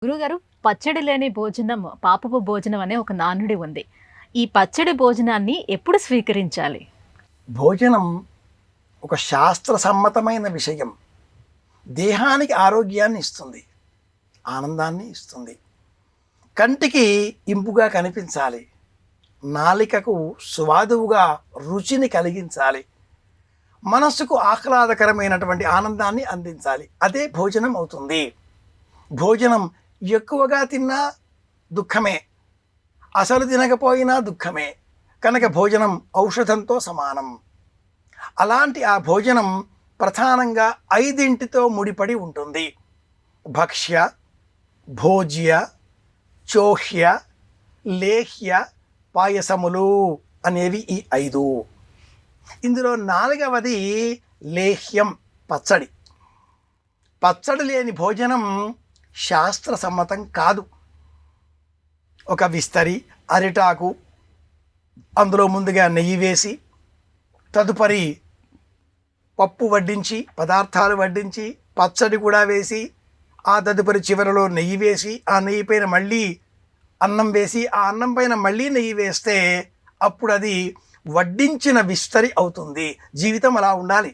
గురుగారు, పచ్చడి లేని భోజనం పాపపు భోజనం అనే ఒక నానుడి ఉంది. ఈ పచ్చడి భోజనాన్ని ఎప్పుడు స్వీకరించాలి? భోజనం ఒక శాస్త్ర సమ్మతమైన విషయం. దేహానికి ఆరోగ్యాన్ని ఇస్తుంది, ఆనందాన్ని ఇస్తుంది. కంటికి ఇంపుగా కనిపించాలి, నాలికకు స్వాదువుగా రుచిని కలిగించాలి, మనస్సుకు ఆహ్లాదకరమైనటువంటి ఆనందాన్ని అందించాలి. అదే భోజనం అవుతుంది. భోజనం ఎక్కువగా తిన్నా దుఃఖమే, అసలు తినకపోయినా దుఃఖమే. కనుక భోజనం ఔషధంతో సమానం. అలాంటి ఆ భోజనం ప్రధానంగా 5తో ముడిపడి ఉంటుంది. భక్ష్య, భోజ్య, చోహ్య, లేహ్య, పాయసములు అనేవి ఈ 5. ఇందులో 4వది లేహ్యం, పచ్చడి. పచ్చడి లేని భోజనం శాస్త్ర సమ్మతం కాదు. ఒక విస్తరి, అరిటాకు, అందులో ముందుగా నెయ్యి వేసి, తదుపరి పప్పు వడ్డించి, పదార్థాలు వడ్డించి, పచ్చడి కూడా వేసి, ఆ తదుపరి చివరిలో నెయ్యి వేసి, ఆ నెయ్యి పైన మళ్ళీ అన్నం వేసి, ఆ అన్నం పైన మళ్ళీ నెయ్యి వేస్తే అప్పుడు అది వడ్డించిన విస్తరి అవుతుంది. జీవితం అలా ఉండాలి,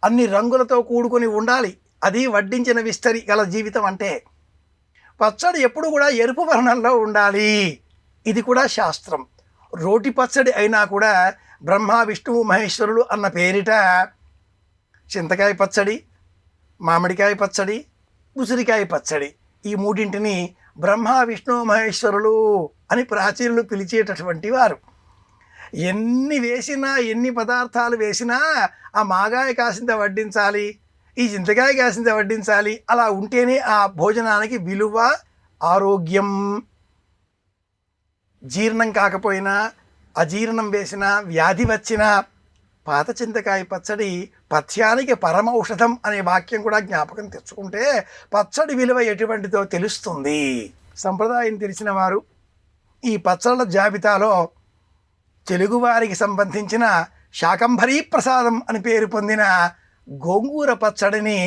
అన్ని రంగులతో కూడుకొని ఉండాలి. అది వడ్డించిన విస్తరి గల జీవితం అంటే. పచ్చడి ఎప్పుడు కూడా ఎరుపు వర్ణంలో ఉండాలి. ఇది కూడా శాస్త్రం. రోటి పచ్చడి అయినా కూడా బ్రహ్మ విష్ణువు మహేశ్వరులు అన్న పేరిట చింతకాయ పచ్చడి, మామిడికాయ పచ్చడి, ఉసిరికాయ పచ్చడి, ఈ 3టిని బ్రహ్మ విష్ణువు మహేశ్వరులు అని ప్రాచీనులు పిలిచేటటువంటి వారు. ఎన్ని వేసినా, ఎన్ని పదార్థాలు వేసినా ఆ మాగాయ కాసింత వడ్డించాలి, ఈ చింతకాయ కాసింత వడ్డించాలి. అలా ఉంటేనే ఆ భోజనానికి విలువ, ఆరోగ్యం. జీర్ణం కాకపోయినా, అజీర్ణం వేసినా, వ్యాధి వచ్చినా పాత చింతకాయ పచ్చడి పథ్యానికి పరమౌషధం అనే వాక్యం కూడా జ్ఞాపకం తెచ్చుకుంటే పచ్చడి విలువ ఎటువంటిదో తెలుస్తుంది. సంప్రదాయం తెలిసిన వారు ఈ పచ్చళ్ళ జాబితాలో తెలుగువారికి సంబంధించిన శాకంభరీ ప్రసాదం అని పేరు పొందిన గోంగూర పచ్చడిని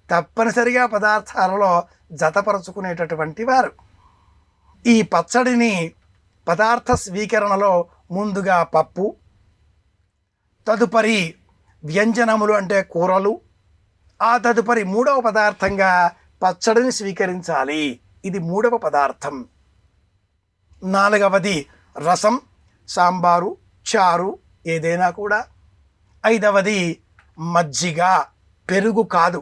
తప్పనిసరిగా పదార్థాలలో జతపరచుకునేటటువంటి వారు. ఈ పచ్చడిని పదార్థ స్వీకరణలో ముందుగా పప్పు, తదుపరి వ్యంజనములు అంటే కూరలు, ఆ తదుపరి 3వ పదార్థంగా పచ్చడిని స్వీకరించాలి. ఇది 3వ పదార్థం. 4వది రసం, సాంబారు, చారు ఏదైనా కూడా. 5వది మజ్జిగ, పెరుగు కాదు.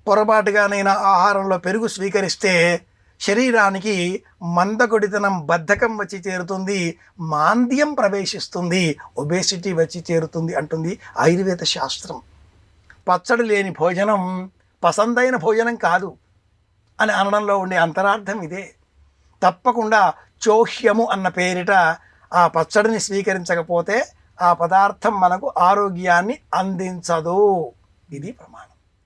పొరపాటుగానైనా ఆహారంలో పెరుగు స్వీకరిస్తే శరీరానికి మందకొడితనం, బద్ధకం వచ్చి చేరుతుంది, మాంద్యం ప్రవేశిస్తుంది, ఒబేసిటీ వచ్చి చేరుతుంది అంటుంది ఆయుర్వేద శాస్త్రం. పచ్చడి లేని భోజనం పసందైన భోజనం కాదు అని అనడంలో ఉండే అంతరార్థం ఇదే. తప్పకుండా చోహ్యము అన్న పేరిట ఆ పచ్చడిని స్వీకరించకపోతే ఆ పదార్థం మనకు ఆరోగ్యాన్ని అందించదు. ఇది ప్రమాణం.